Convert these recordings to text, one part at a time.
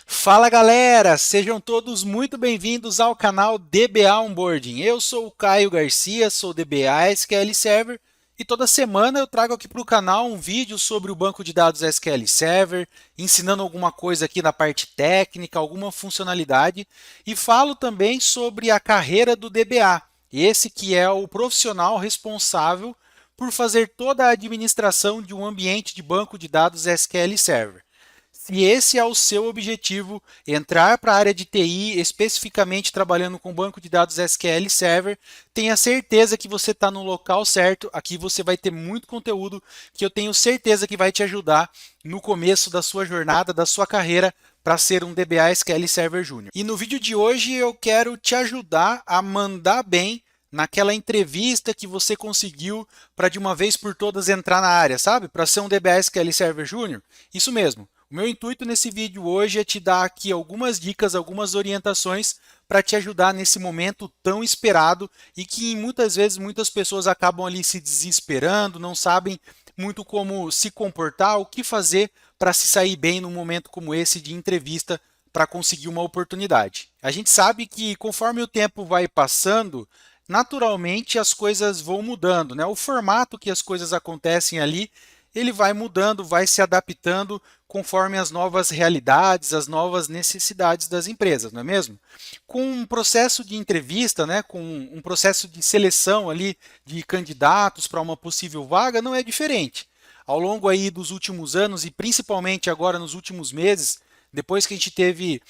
Fala galera, sejam todos muito bem-vindos ao canal DBA Onboarding. Eu sou o Caio Garcia, sou DBA SQL Server e toda semana eu trago aqui para o canal um vídeo sobre o banco de dados SQL Server, ensinando alguma coisa aqui na parte técnica, alguma funcionalidade e falo também sobre a carreira do DBA, esse que é o profissional responsável por fazer toda a administração de um ambiente de banco de dados SQL Server. Se esse é o seu objetivo, entrar para a área de TI, especificamente trabalhando com banco de dados SQL Server, tenha certeza que você está no local certo. Aqui você vai ter muito conteúdo que eu tenho certeza que vai te ajudar no começo da sua jornada, da sua carreira, para ser um DBA SQL Server Júnior. E no vídeo de hoje eu quero te ajudar a mandar bem naquela entrevista que você conseguiu para de uma vez por todas entrar na área, sabe? Para ser um DBA SQL Server Júnior. Isso mesmo. O meu intuito nesse vídeo hoje é te dar aqui algumas dicas, algumas orientações para te ajudar nesse momento tão esperado e que muitas vezes muitas pessoas acabam ali se desesperando, não sabem muito como se comportar, o que fazer para se sair bem num momento como esse de entrevista para conseguir uma oportunidade. A gente sabe que conforme o tempo vai passando, naturalmente as coisas vão mudando, né? O formato que as coisas acontecem ali, ele vai mudando, vai se adaptando conforme as novas realidades, as novas necessidades das empresas, não é mesmo? Com um processo de entrevista, né, com um processo de seleção ali de candidatos para uma possível vaga, não é diferente. Ao longo aí dos últimos anos e principalmente agora nos últimos meses, depois que a gente teve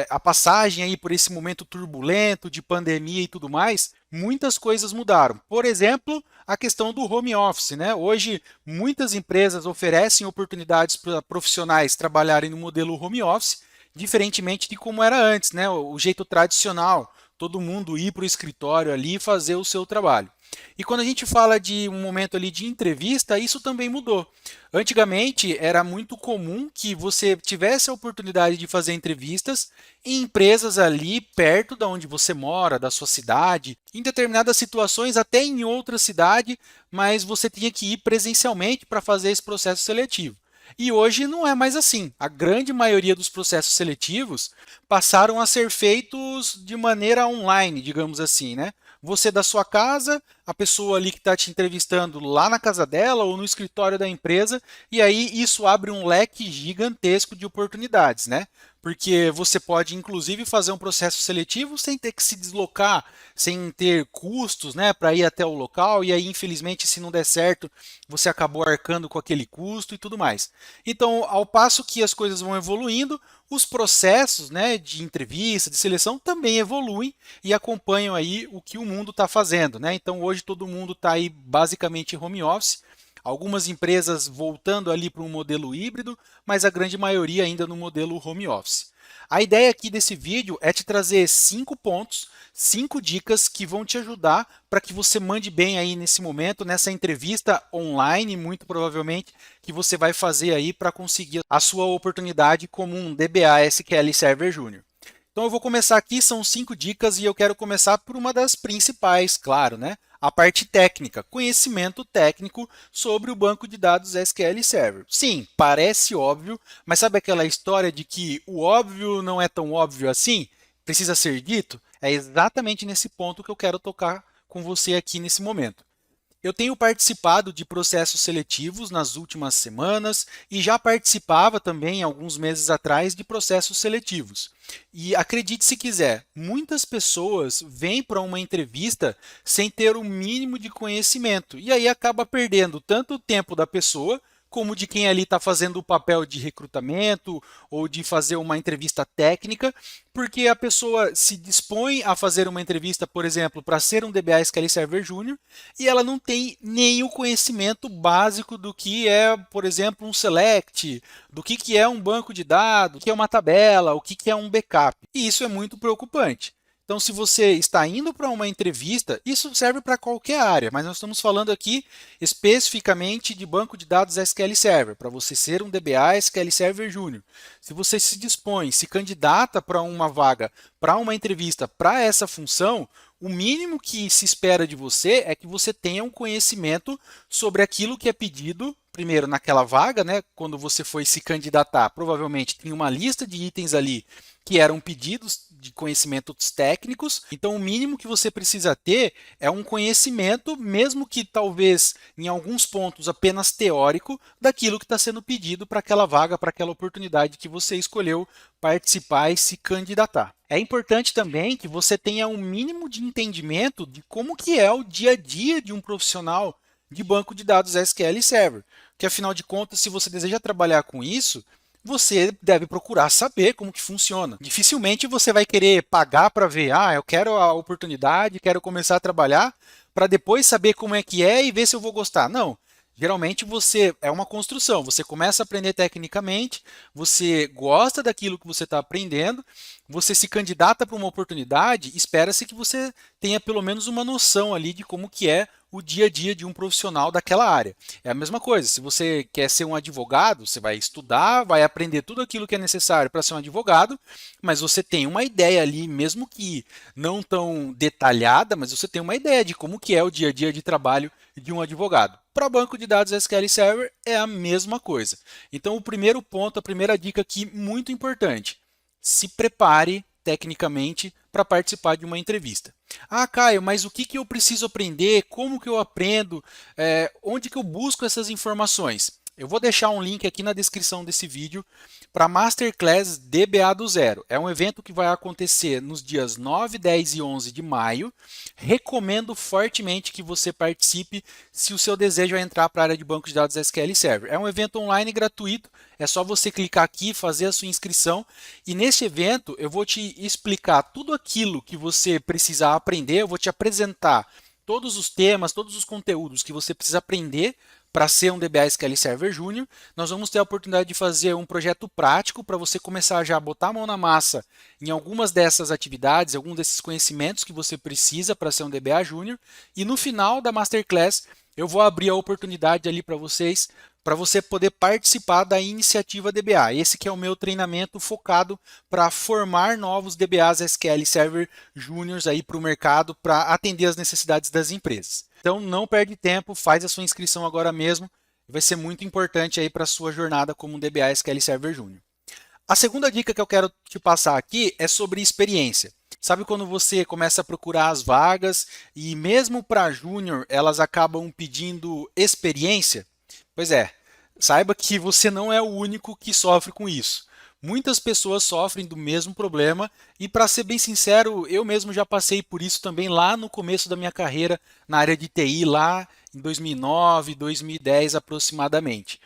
a passagem aí por esse momento turbulento de pandemia e tudo mais, muitas coisas mudaram. Por exemplo, a questão do home office, né? Hoje, muitas empresas oferecem oportunidades para profissionais trabalharem no modelo home office, diferentemente de como era antes, né? O jeito tradicional, todo mundo ir para o escritório ali e fazer o seu trabalho. E quando a gente fala de um momento ali de entrevista, isso também mudou. Antigamente era muito comum que você tivesse a oportunidade de fazer entrevistas em empresas ali perto da onde você mora, da sua cidade, em determinadas situações até em outra cidade, mas você tinha que ir presencialmente para fazer esse processo seletivo. E hoje não é mais assim. A grande maioria dos processos seletivos passaram a ser feitos de maneira online, digamos assim, né? Você da sua casa, a pessoa ali que está te entrevistando lá na casa dela ou no escritório da empresa, e aí isso abre um leque gigantesco de oportunidades, né? Porque você pode, inclusive, fazer um processo seletivo sem ter que se deslocar, sem ter custos, né, para ir até o local, e aí, infelizmente, se não der certo, você acabou arcando com aquele custo e tudo mais. Então, ao passo que as coisas vão evoluindo, os processos, né, de entrevista, de seleção também evoluem e acompanham aí o que o mundo está fazendo, né? Então, hoje todo mundo está aí basicamente em home office, algumas empresas voltando ali para um modelo híbrido, mas a grande maioria ainda no modelo home office. A ideia aqui desse vídeo é te trazer 5 pontos, 5 dicas que vão te ajudar para que você mande bem aí nesse momento, nessa entrevista online, muito provavelmente, que você vai fazer aí para conseguir a sua oportunidade como um DBA SQL Server Júnior. Então eu vou começar aqui, são 5 dicas e eu quero começar por uma das principais, claro, né? A parte técnica, conhecimento técnico sobre o banco de dados SQL Server. Sim, parece óbvio, mas sabe aquela história de que o óbvio não é tão óbvio assim? Precisa ser dito? É exatamente nesse ponto que eu quero tocar com você aqui nesse momento. Eu tenho participado de processos seletivos nas últimas semanas e já participava também, alguns meses atrás, de processos seletivos. E acredite se quiser, muitas pessoas vêm para uma entrevista sem ter o mínimo de conhecimento e aí acaba perdendo tanto o tempo da pessoa como de quem ali está fazendo o papel de recrutamento ou de fazer uma entrevista técnica, porque a pessoa se dispõe a fazer uma entrevista, por exemplo, para ser um DBA SQL Server Júnior, e ela não tem nem o conhecimento básico do que é, por exemplo, um select, do que é um banco de dados, o que é uma tabela, o que é um backup. E isso é muito preocupante. Então, se você está indo para uma entrevista, isso serve para qualquer área, mas nós estamos falando aqui especificamente de banco de dados SQL Server, para você ser um DBA SQL Server Júnior. Se você se dispõe, se candidata para uma vaga, para uma entrevista, para essa função, O mínimo que se espera de você é que você tenha um conhecimento sobre aquilo que é pedido, primeiro naquela vaga, né? Quando você foi se candidatar, provavelmente tinha uma lista de itens ali que eram pedidos de conhecimentos técnicos. Então, o mínimo que você precisa ter é um conhecimento, mesmo que talvez em alguns pontos apenas teórico, daquilo que está sendo pedido para aquela vaga, para aquela oportunidade que você escolheu participar e se candidatar. É importante também que você tenha um mínimo de entendimento de como que é o dia a dia de um profissional de banco de dados SQL Server, que afinal de contas, se você deseja trabalhar com isso, você deve procurar saber como que funciona. Dificilmente você vai querer pagar para ver, eu quero a oportunidade, quero começar a trabalhar, para depois saber como é que é e ver se eu vou gostar. Não. Geralmente você é uma construção, você começa a aprender tecnicamente, você gosta daquilo que você está aprendendo, você se candidata para uma oportunidade, espera-se que você tenha pelo menos uma noção ali de como que é o dia a dia de um profissional daquela área. É a mesma coisa, se você quer ser um advogado, você vai estudar, vai aprender tudo aquilo que é necessário para ser um advogado, mas você tem uma ideia ali, mesmo que não tão detalhada, mas você tem uma ideia de como que é o dia a dia de trabalho de um advogado. Para banco de dados SQL Server é a mesma coisa. Então, o primeiro ponto, a primeira dica aqui, muito importante, se prepare tecnicamente para participar de uma entrevista. Caio, mas o que eu preciso aprender? Como que eu aprendo? Onde que eu busco essas informações? Eu vou deixar um link aqui na descrição desse vídeo para a Masterclass DBA do Zero. É um evento que vai acontecer nos dias 9, 10 e 11 de maio. Recomendo fortemente que você participe se o seu desejo é entrar para a área de banco de dados SQL Server. É um evento online gratuito, é só você clicar aqui, fazer a sua inscrição e neste evento eu vou te explicar tudo aquilo que você precisa aprender, eu vou te apresentar todos os temas, todos os conteúdos que você precisa aprender para ser um DBA SQL Server Júnior. Nós vamos ter a oportunidade de fazer um projeto prático para você começar já a botar a mão na massa em algumas dessas atividades, alguns desses conhecimentos que você precisa para ser um DBA Júnior. E no final da Masterclass, eu vou abrir a oportunidade ali para vocês, para você poder participar da iniciativa DBA. Esse que é o meu treinamento focado para formar novos DBAs SQL Server Júniors aí para o mercado, para atender as necessidades das empresas. Então não perde tempo, faz a sua inscrição agora mesmo, vai ser muito importante aí para a sua jornada como um DBA SQL Server Júnior. A segunda dica que eu quero te passar aqui é sobre experiência. Sabe quando você começa a procurar as vagas e mesmo para júnior elas acabam pedindo experiência? Pois é, saiba que você não é o único que sofre com isso. Muitas pessoas sofrem do mesmo problema e, para ser bem sincero, eu mesmo já passei por isso também lá no começo da minha carreira na área de TI, lá em 2009, 2010 aproximadamente.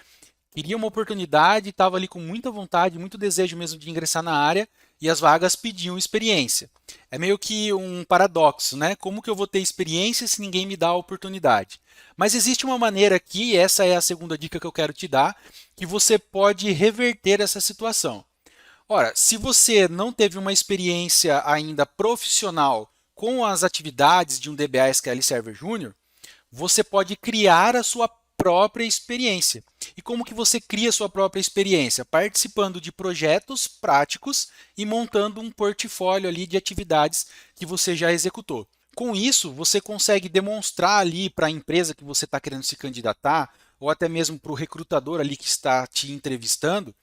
Queria uma oportunidade, estava ali com muita vontade, muito desejo mesmo de ingressar na área e as vagas pediam experiência. É meio que um paradoxo, né? Como que eu vou ter experiência se ninguém me dá a oportunidade? Mas existe uma maneira aqui, e essa é a segunda dica que eu quero te dar, que você pode reverter essa situação. Ora, se você não teve uma experiência ainda profissional com as atividades de um DBA SQL Server Júnior, você pode criar a sua própria experiência. E como que você cria a sua própria experiência? Participando de projetos práticos e montando um portfólio ali de atividades que você já executou. Com isso, você consegue demonstrar ali para a empresa que você está querendo se candidatar, ou até mesmo para o recrutador ali que está te entrevistando,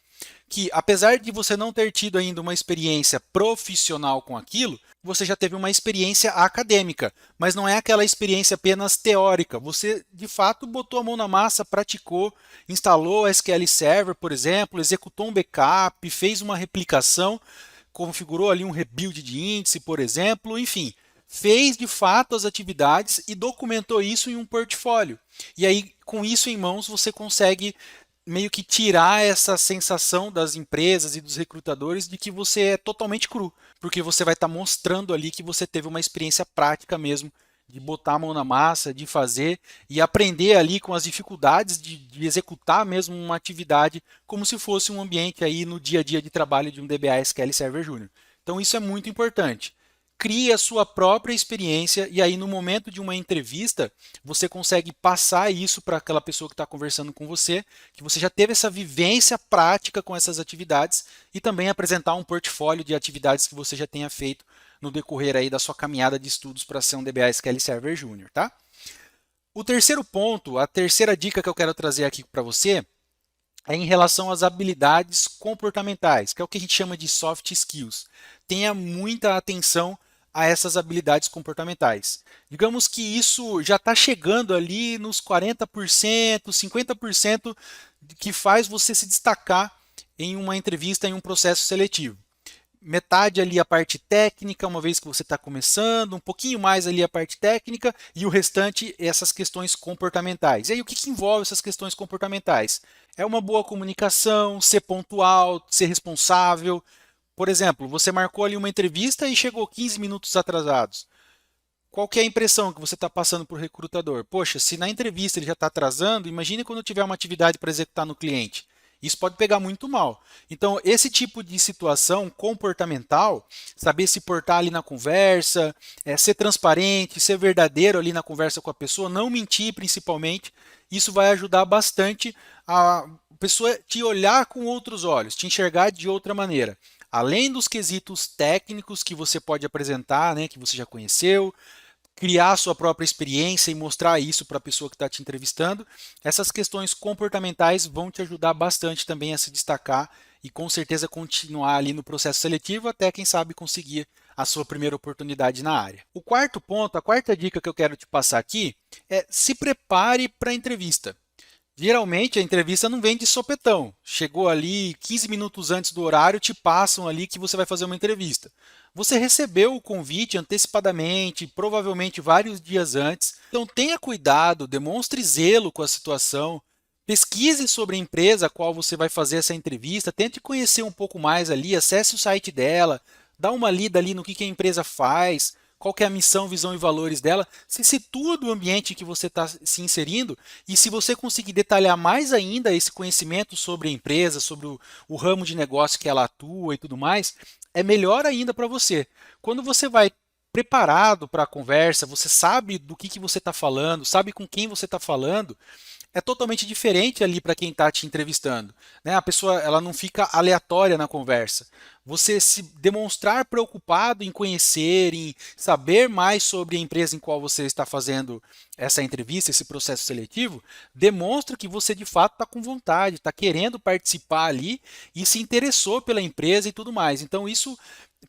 que apesar de você não ter tido ainda uma experiência profissional com aquilo, você já teve uma experiência acadêmica, mas não é aquela experiência apenas teórica. Você, de fato, botou a mão na massa, praticou, instalou o SQL Server, por exemplo, executou um backup, fez uma replicação, configurou ali um rebuild de índice, por exemplo, enfim, fez de fato as atividades e documentou isso em um portfólio. E aí, com isso em mãos, você consegue meio que tirar essa sensação das empresas e dos recrutadores de que você é totalmente cru, porque você vai estar mostrando ali que você teve uma experiência prática mesmo, de botar a mão na massa, de fazer e aprender ali com as dificuldades de executar mesmo uma atividade como se fosse um ambiente aí no dia a dia de trabalho de um DBA SQL Server Júnior. Então isso é muito importante. Crie a sua própria experiência e aí no momento de uma entrevista você consegue passar isso para aquela pessoa que está conversando com você, que você já teve essa vivência prática com essas atividades e também apresentar um portfólio de atividades que você já tenha feito no decorrer aí da sua caminhada de estudos para ser um DBA SQL Server Júnior, tá? O terceiro ponto, a terceira dica que eu quero trazer aqui para você é em relação às habilidades comportamentais, que é o que a gente chama de soft skills. Tenha muita atenção a essas habilidades comportamentais. Digamos que isso já está chegando ali nos 40%, 50% que faz você se destacar em uma entrevista, em um processo seletivo. Metade ali a parte técnica, uma vez que você está começando, um pouquinho mais ali a parte técnica e o restante essas questões comportamentais. E aí o que envolve essas questões comportamentais? É uma boa comunicação, ser pontual, ser responsável. Por exemplo, você marcou ali uma entrevista e chegou 15 minutos atrasados. Qual que é a impressão que você está passando para o recrutador? Poxa, se na entrevista ele já está atrasando, imagine quando tiver uma atividade para executar no cliente. Isso pode pegar muito mal. Então, esse tipo de situação comportamental, saber se portar ali na conversa, ser transparente, ser verdadeiro ali na conversa com a pessoa, não mentir principalmente, isso vai ajudar bastante a pessoa te olhar com outros olhos, te enxergar de outra maneira. Além dos quesitos técnicos que você pode apresentar, né, que você já conheceu, criar a sua própria experiência e mostrar isso para a pessoa que está te entrevistando, essas questões comportamentais vão te ajudar bastante também a se destacar e com certeza continuar ali no processo seletivo até, quem sabe, conseguir a sua primeira oportunidade na área. O quarto ponto, a quarta dica que eu quero te passar aqui é se prepare para a entrevista. Geralmente a entrevista não vem de sopetão. Chegou ali 15 minutos antes do horário, te passam ali que você vai fazer uma entrevista. Você recebeu o convite antecipadamente, provavelmente vários dias antes. Então tenha cuidado, demonstre zelo com a situação. Pesquise sobre a empresa a qual você vai fazer essa entrevista, tente conhecer um pouco mais ali, acesse o site dela, dá uma lida ali no que a empresa faz, qual que é a missão, visão e valores dela, se situa do ambiente em que você está se inserindo e se você conseguir detalhar mais ainda esse conhecimento sobre a empresa, sobre o ramo de negócio que ela atua e tudo mais, é melhor ainda para você. Quando você vai preparado para a conversa, você sabe do que você está falando, sabe com quem você está falando, é totalmente diferente ali para quem está te entrevistando, né? A pessoa ela não fica aleatória na conversa. Você se demonstrar preocupado em conhecer, em saber mais sobre a empresa em qual você está fazendo essa entrevista, esse processo seletivo, demonstra que você de fato está com vontade, está querendo participar ali e se interessou pela empresa e tudo mais. Então isso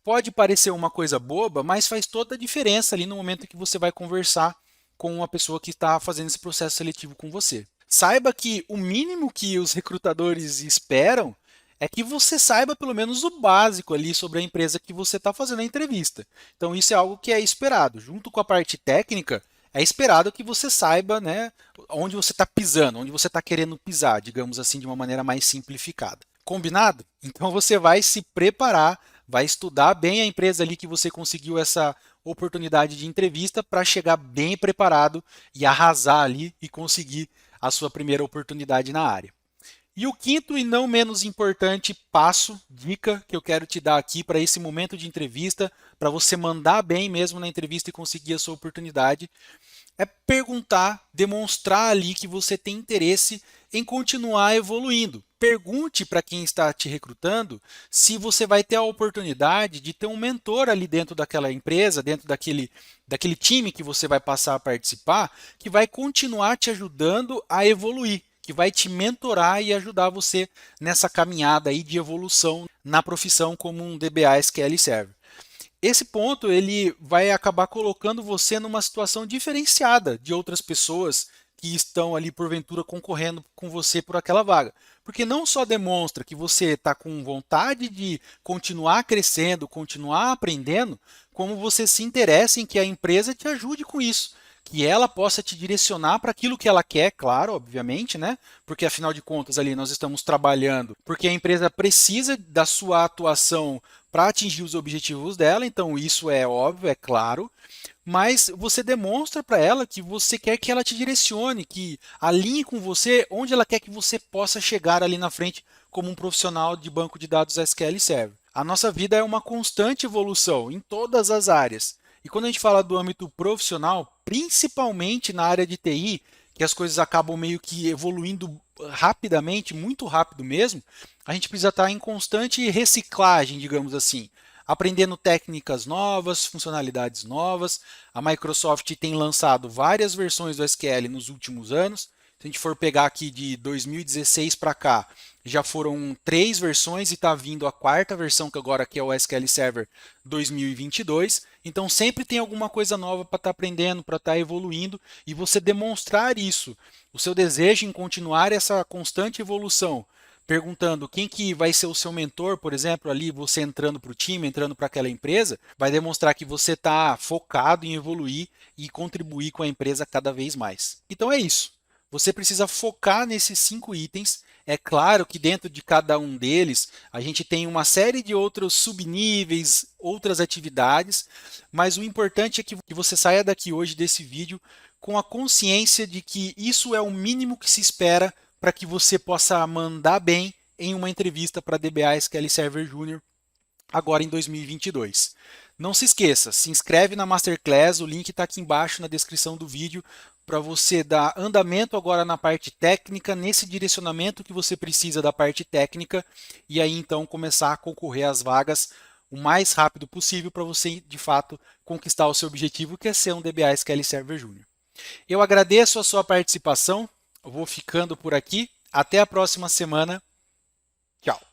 pode parecer uma coisa boba, mas faz toda a diferença ali no momento que você vai conversar com a pessoa que está fazendo esse processo seletivo com você. Saiba que o mínimo que os recrutadores esperam é que você saiba pelo menos o básico ali sobre a empresa que você está fazendo a entrevista. Então isso é algo que é esperado. Junto com a parte técnica, é esperado que você saiba, né, onde você está pisando, onde você está querendo pisar, digamos assim, de uma maneira mais simplificada. Combinado? Então você vai se preparar, vai estudar bem a empresa ali que você conseguiu essa oportunidade de entrevista para chegar bem preparado e arrasar ali e conseguir a sua primeira oportunidade na área. E o quinto e não menos importante passo, dica que eu quero te dar aqui para esse momento de entrevista, para você mandar bem mesmo na entrevista e conseguir a sua oportunidade, é perguntar, demonstrar ali que você tem interesse em continuar evoluindo. Pergunte para quem está te recrutando se você vai ter a oportunidade de ter um mentor ali dentro daquela empresa, dentro daquele time que você vai passar a participar, que vai continuar te ajudando a evoluir, que vai te mentorar e ajudar você nessa caminhada aí de evolução na profissão como um DBA SQL Server. Esse ponto ele vai acabar colocando você numa situação diferenciada de outras pessoas que estão ali porventura concorrendo com você por aquela vaga. Porque não só demonstra que você está com vontade de continuar crescendo, continuar aprendendo, como você se interessa em que a empresa te ajude com isso. Que ela possa te direcionar para aquilo que ela quer, claro, obviamente, né? Porque afinal de contas ali nós estamos trabalhando, porque a empresa precisa da sua atuação para atingir os objetivos dela, então isso é óbvio, é claro, mas você demonstra para ela que você quer que ela te direcione, que alinhe com você onde ela quer que você possa chegar ali na frente como um profissional de banco de dados SQL Server. A nossa vida é uma constante evolução em todas as áreas. E quando a gente fala do âmbito profissional, principalmente na área de TI, que as coisas acabam meio que evoluindo rapidamente, muito rápido mesmo, a gente precisa estar em constante reciclagem, digamos assim. aprendendo técnicas novas, funcionalidades novas. A Microsoft tem lançado várias versões do SQL nos últimos anos. Se a gente for pegar aqui de 2016 para cá, já foram 3 versões e está vindo a 4ª versão, que agora aqui é o SQL Server 2022. Então sempre tem alguma coisa nova para estar aprendendo, para estar evoluindo, e você demonstrar isso, o seu desejo em continuar essa constante evolução, perguntando quem que vai ser o seu mentor, por exemplo, ali você entrando para o time, entrando para aquela empresa, vai demonstrar que você está focado em evoluir e contribuir com a empresa cada vez mais. Então é isso. Você precisa focar nesses 5 itens. É claro que dentro de cada um deles a gente tem uma série de outros subníveis, outras atividades, mas o importante é que você saia daqui hoje desse vídeo com a consciência de que isso é o mínimo que se espera para que você possa mandar bem em uma entrevista para DBA SQL Server Júnior agora em 2022. Não se esqueça, se inscreve na Masterclass, o link está aqui embaixo na descrição do vídeo para você dar andamento agora na parte técnica, nesse direcionamento que você precisa da parte técnica, e aí então começar a concorrer às vagas o mais rápido possível para você, de fato, conquistar o seu objetivo, que é ser um DBA SQL Server Júnior. Eu agradeço a sua participação, eu vou ficando por aqui, até a próxima semana, tchau!